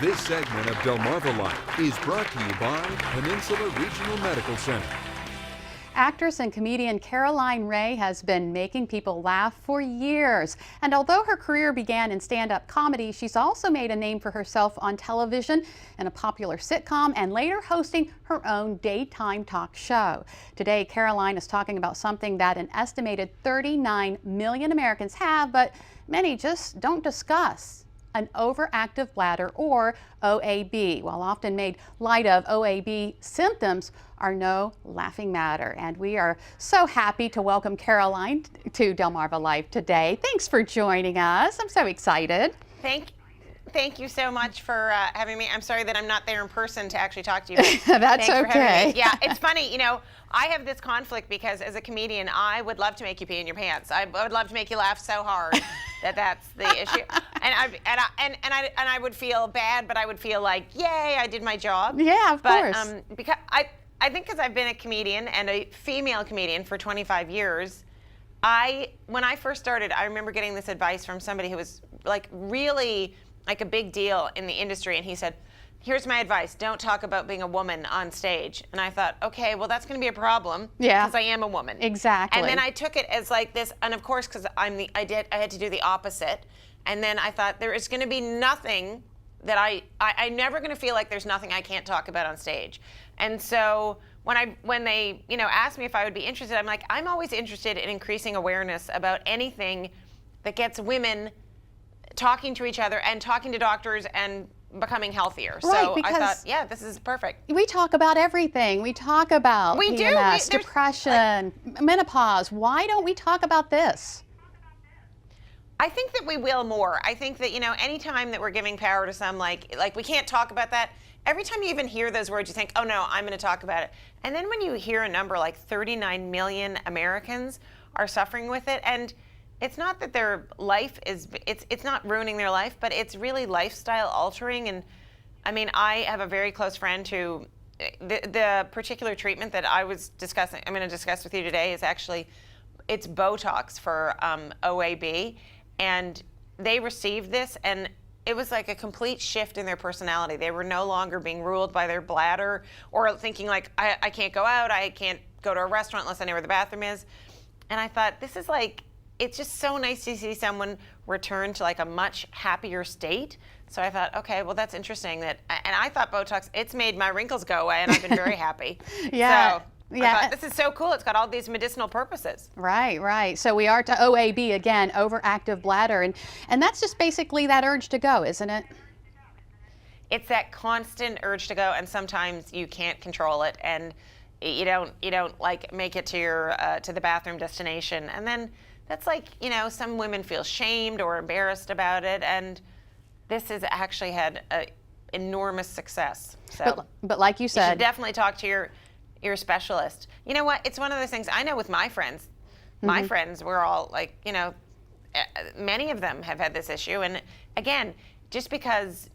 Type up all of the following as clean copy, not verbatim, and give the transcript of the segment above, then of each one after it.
This segment of Delmarva Life is brought to you by Peninsula Regional Medical Center. Actress and comedian Caroline Rhea has been making people laugh for years. And although her career began in stand-up comedy, she's also made a name for herself on television in a popular sitcom and later hosting her own daytime talk show. Today, Caroline is talking about something that an estimated 39 million Americans have, but many just don't discuss: an overactive bladder, or OAB. While often made light of, OAB symptoms are no laughing matter. And we are so happy to welcome Caroline to Delmarva Life today. Thanks for joining us. I'm so excited. Thank you so much for having me. I'm sorry that I'm not there in person to actually talk to you. That's okay. Yeah, it's funny, you know, I have this conflict because as a comedian, I would love to make you pee in your pants. I would love to make you laugh so hard that's the issue. And I would feel bad, but I would feel like, yay, I did my job. Yeah, of course. Because I think because I've been a comedian and a female comedian for 25 years, when I first started, I remember getting this advice from somebody who was like really like a big deal in the industry, and he said, here's my advice: don't talk about being a woman on stage. And I thought, okay, well, that's going to be a problem. Yeah, because I am a woman. Exactly. And then I took it as like this, and of course, because I had to do the opposite. And then I thought, there is going to be nothing that I'm never going to feel like there's nothing I can't talk about on stage. And so when they asked me if I would be interested, I'm like, I'm always interested in increasing awareness about anything that gets women talking to each other and talking to doctors and becoming healthier. Right, so I thought, yeah, this is perfect. We talk about everything. We talk about PMS, depression, menopause. Why don't we talk about this? I think that we will more. I think that, anytime that we're giving power to some, like we can't talk about that. Every time you even hear those words, you think, oh no, I'm going to talk about it. And then when you hear a number like 39 million Americans are suffering with it, and it's not that their life it's not ruining their life, but it's really lifestyle altering. And I mean, I have a very close friend who, the particular treatment that I'm going to discuss with you today is actually, it's Botox for OAB. And they received this, and it was like a complete shift in their personality. They were no longer being ruled by their bladder or thinking like, I can't go out, I can't go to a restaurant unless I know where the bathroom is. And I thought, this is like, it's just so nice to see someone return to like a much happier state. So I thought, okay, well, that's interesting. And I thought Botox, it's made my wrinkles go away, and I've been very happy. Yeah. So I thought, this is so cool. It's got all these medicinal purposes. Right, right. So we are to OAB again, overactive bladder, and that's just basically that urge to go, isn't it? It's that constant urge to go, and sometimes you can't control it, and you don't like make it to your to the bathroom destination, and then that's like, some women feel shamed or embarrassed about it, and this has actually had enormous success. So, but like you said, you should definitely talk to your specialist. You know what? It's one of those things I know with my friends. My friends were all like, many of them have had this issue. And again, just because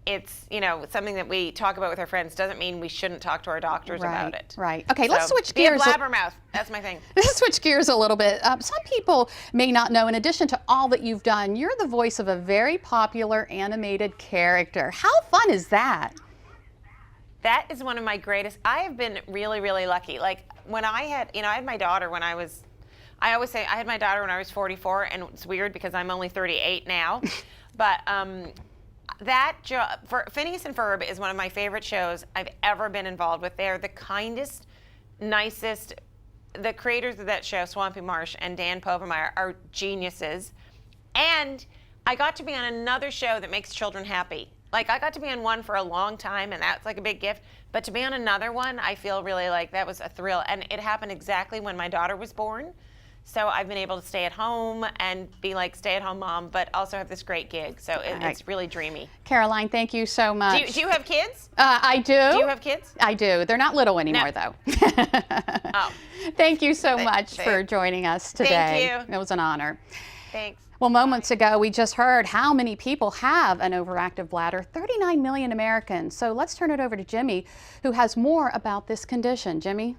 it's, something that we talk about with our friends doesn't mean we shouldn't talk to our doctors about it. Right. Okay, let's So, switch be a gears. blabbermouth. That's my thing. Let's switch gears a little bit. Some people may not know, in addition to all that you've done, you're the voice of a very popular animated character. How fun is that? That is one of my greatest. I have been really, really lucky. Like when I had my daughter when I always say I had my daughter when I was 44, and it's weird because I'm only 38 now. But that job for Phineas and Ferb is one of my favorite shows I've ever been involved with. They're the kindest, nicest. The creators of that show, Swampy Marsh and Dan Povenmire, are geniuses. And I got to be on another show that makes children happy. Like, I got to be on one for a long time, and that's like a big gift. But to be on another one, I feel really like that was a thrill. And it happened exactly when my daughter was born. So I've been able to stay at home and be like stay-at-home mom, but also have this great gig. So it's really dreamy. Caroline, thank you so much. Do you have kids? I do. Do you have kids? I do. They're not little anymore, though. Oh. Thank you so much for joining us today. Thank you. It was an honor. Thanks. Well, moments ago, we just heard how many people have an overactive bladder: 39 million Americans. So let's turn it over to Jimmy, who has more about this condition. Jimmy?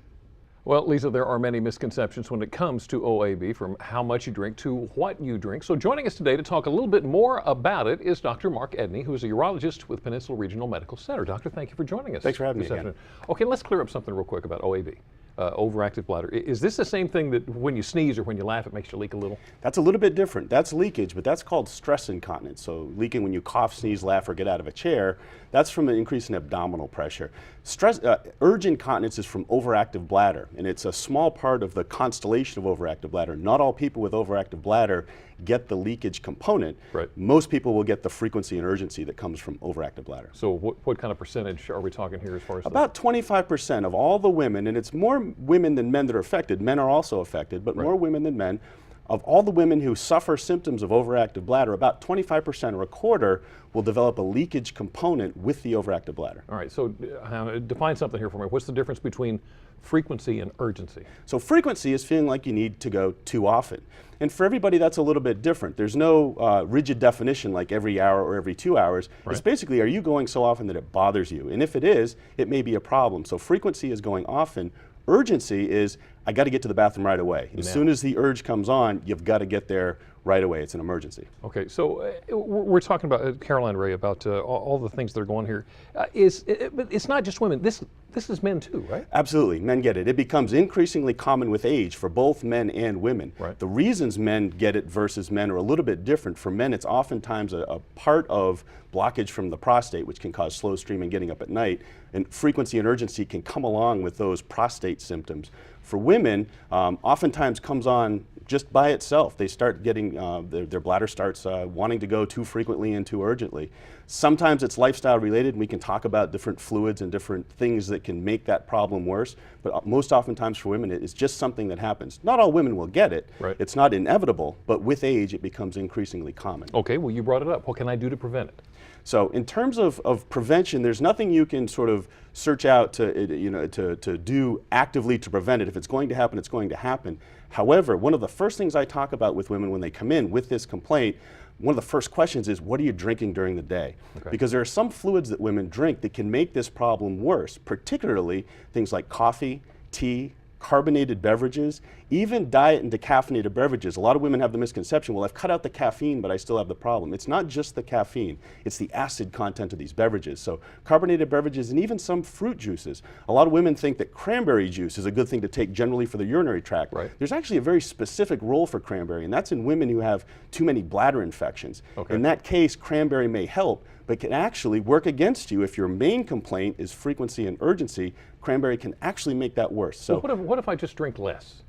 Well, Lisa, there are many misconceptions when it comes to OAB, from how much you drink to what you drink. So joining us today to talk a little bit more about it is Dr. Mark Edney, who is a urologist with Peninsula Regional Medical Center. Doctor, thank you for joining us. Thanks for having me this again. afternoon. Okay, let's clear up something real quick about OAB. Overactive bladder. Is this the same thing that when you sneeze or when you laugh, it makes you leak a little? That's a little bit different. That's leakage, but that's called stress incontinence. So leaking when you cough, sneeze, laugh, or get out of a chair, that's from an increase in abdominal pressure. Urge incontinence is from overactive bladder, and it's a small part of the constellation of overactive bladder. Not all people with overactive bladder get the leakage component. Right. Most people will get the frequency and urgency that comes from overactive bladder. So what kind of percentage are we talking here as far as About 25% of all the women, and it's more women than men that are affected. Men are also affected, but more women than men. Of all the women who suffer symptoms of overactive bladder, about 25% or a quarter will develop a leakage component with the overactive bladder. All right, so define something here for me. What's the difference between frequency and urgency? So frequency is feeling like you need to go too often. And for everybody, that's a little bit different. There's no rigid definition like every hour or every 2 hours. Right. It's basically, are you going so often that it bothers you? And if it is, it may be a problem. So frequency is going often. Urgency is, I got to get to the bathroom right away. As soon as the urge comes on, you've got to get there right away. It's an emergency. Okay, so we're talking about, Caroline Rhea, about all the things that are going here. But it's not just women. This is men too, right? Absolutely, men get it. It becomes increasingly common with age for both men and women. Right. The reasons men get it versus men are a little bit different. For men, it's oftentimes a part of blockage from the prostate, which can cause slow streaming, getting up at night, and frequency and urgency can come along with those prostate symptoms. For women, oftentimes comes on just by itself. They start getting, their bladder starts wanting to go too frequently and too urgently. Sometimes it's lifestyle related, and we can talk about different fluids and different things that can make that problem worse, but most oftentimes for women, it's just something that happens. Not all women will get it. Right. It's not inevitable, but with age, it becomes increasingly common. Okay, well, you brought it up. What can I do to prevent it? So in terms of prevention, there's nothing you can sort of search out to do actively to prevent it. If it's going to happen, it's going to happen. However, one of the first things I talk about with women when they come in with this complaint, one of the first questions is, what are you drinking during the day? Okay. Because there are some fluids that women drink that can make this problem worse, particularly things like coffee, tea, carbonated beverages, even diet and decaffeinated beverages. A lot of women have the misconception, well, I've cut out the caffeine, but I still have the problem. It's not just the caffeine, it's the acid content of these beverages. So carbonated beverages and even some fruit juices. A lot of women think that cranberry juice is a good thing to take generally for the urinary tract. Right. There's actually a very specific role for cranberry, and that's in women who have too many bladder infections. Okay. In that case, cranberry may help, but can actually work against you. If your main complaint is frequency and urgency, cranberry can actually make that worse. So Well, what if I just drink less?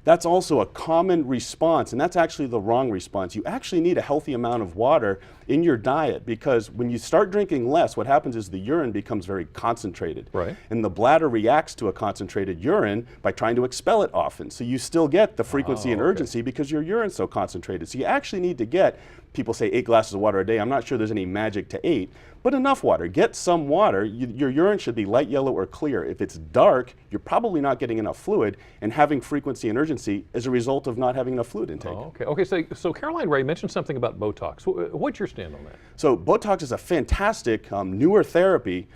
that's also a common response, and that's actually the wrong response. You actually need a healthy amount of water in your diet, because when you start drinking less, what happens is the urine becomes very concentrated. Right. And the bladder reacts to a concentrated urine by trying to expel it often. So you still get the frequency and okay. urgency because your urine's so concentrated. So you actually need to get, people say 8 glasses of water a day. I'm not sure there's any magic to 8, but enough water. Get some water. Your urine should be light yellow or clear. If it's dark, you're probably not getting enough fluid and having frequency and urgency as a result of not having enough fluid intake. Oh, okay. Okay. So Caroline Rhea mentioned something about Botox. What's your stand on that? So Botox is a fantastic newer therapy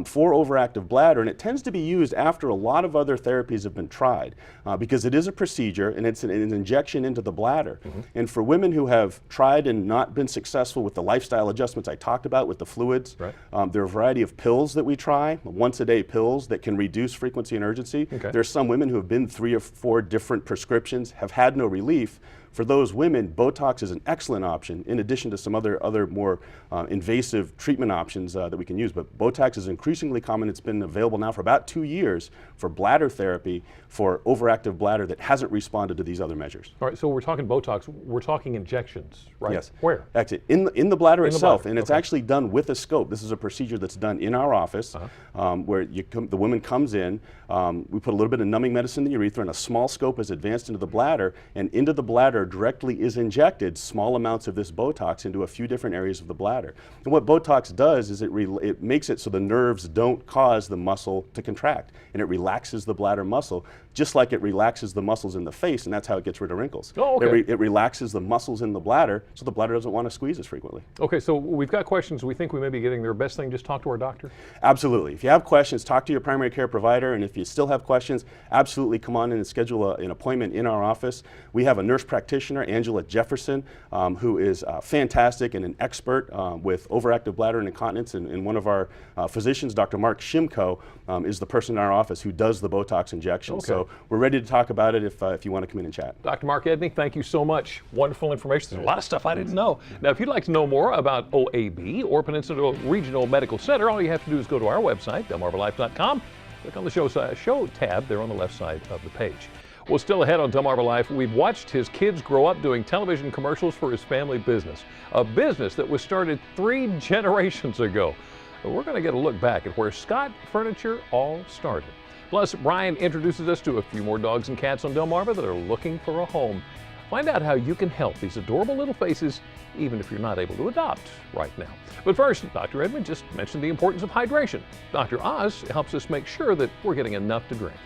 for overactive bladder, and it tends to be used after a lot of other therapies have been tried because it is a procedure and it's an injection into the bladder. Mm-hmm. And for women who have tried and not been successful with the lifestyle adjustments I talked about with the fluids, Right. there are a variety of pills that we try, once-a-day pills that can reduce frequency and urgency. Okay. There's some women who have been 3 or 4 different prescriptions, have had no relief. For those women, Botox is an excellent option in addition to some other more invasive treatment options that we can use. But Botox is increasingly common. It's been available now for about 2 years for bladder therapy for overactive bladder that hasn't responded to these other measures. All right, so we're talking Botox, we're talking injections, right? Yes. Where? Actually, in the bladder In the itself, bladder, and it's okay. actually done with a scope. This is a procedure that's done in our office where the woman comes in, we put a little bit of numbing medicine in the urethra, and a small scope is advanced into the bladder, and into the bladder directly is injected small amounts of this Botox into a few different areas of the bladder. And what Botox does is it makes it so the nerves don't cause the muscle to contract, and it relaxes the bladder muscle just like it relaxes the muscles in the face, and that's how it gets rid of wrinkles. Oh, okay. It relaxes the muscles in the bladder, so the bladder doesn't want to squeeze as frequently. Okay, so we've got questions we think we may be getting there. Best thing, just talk to our doctor? Absolutely. If you have questions, talk to your primary care provider, and if you still have questions, absolutely come on in and schedule an appointment in our office. We have a nurse practitioner, Angela Jefferson, who is fantastic and an expert with overactive bladder and incontinence, and one of our physicians, Dr. Mark Shimko, is the person in our office who does the Botox injection. Okay. So we're ready to talk about it if you want to come in and chat. Dr. Mark Edney, thank you so much. Wonderful information. There's a lot of stuff I didn't know. Now, if you'd like to know more about OAB or Peninsula Regional Medical Center, all you have to do is go to our website, delmarvalife.com. Click on the show tab there on the left side of the page. Well, still ahead on Delmarva Life, we've watched his kids grow up doing television commercials for his family business, a business that was started 3 generations ago. We're going to get a look back at where Scott Furniture all started. Plus, Brian introduces us to a few more dogs and cats on Delmarva that are looking for a home. Find out how you can help these adorable little faces, even if you're not able to adopt right now. But first, Dr. Edmond just mentioned the importance of hydration. Dr. Oz helps us make sure that we're getting enough to drink.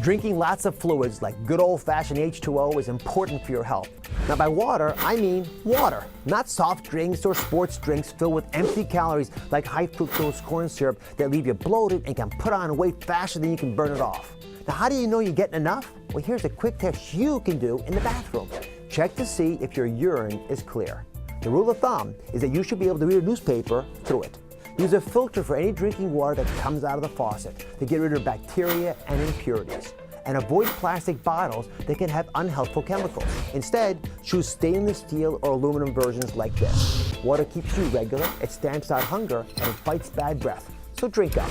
Drinking lots of fluids like good old-fashioned H2O is important for your health. Now by water, I mean water, not soft drinks or sports drinks filled with empty calories like high fructose corn syrup that leave you bloated and can put on weight faster than you can burn it off. Now how do you know you're getting enough? Well, here's a quick test you can do in the bathroom. Check to see if your urine is clear. The rule of thumb is that you should be able to read a newspaper through it. Use a filter for any drinking water that comes out of the faucet to get rid of bacteria and impurities. And avoid plastic bottles that can have unhelpful chemicals. Instead, choose stainless steel or aluminum versions like this. Water keeps you regular, it stamps out hunger, and it fights bad breath. So drink up.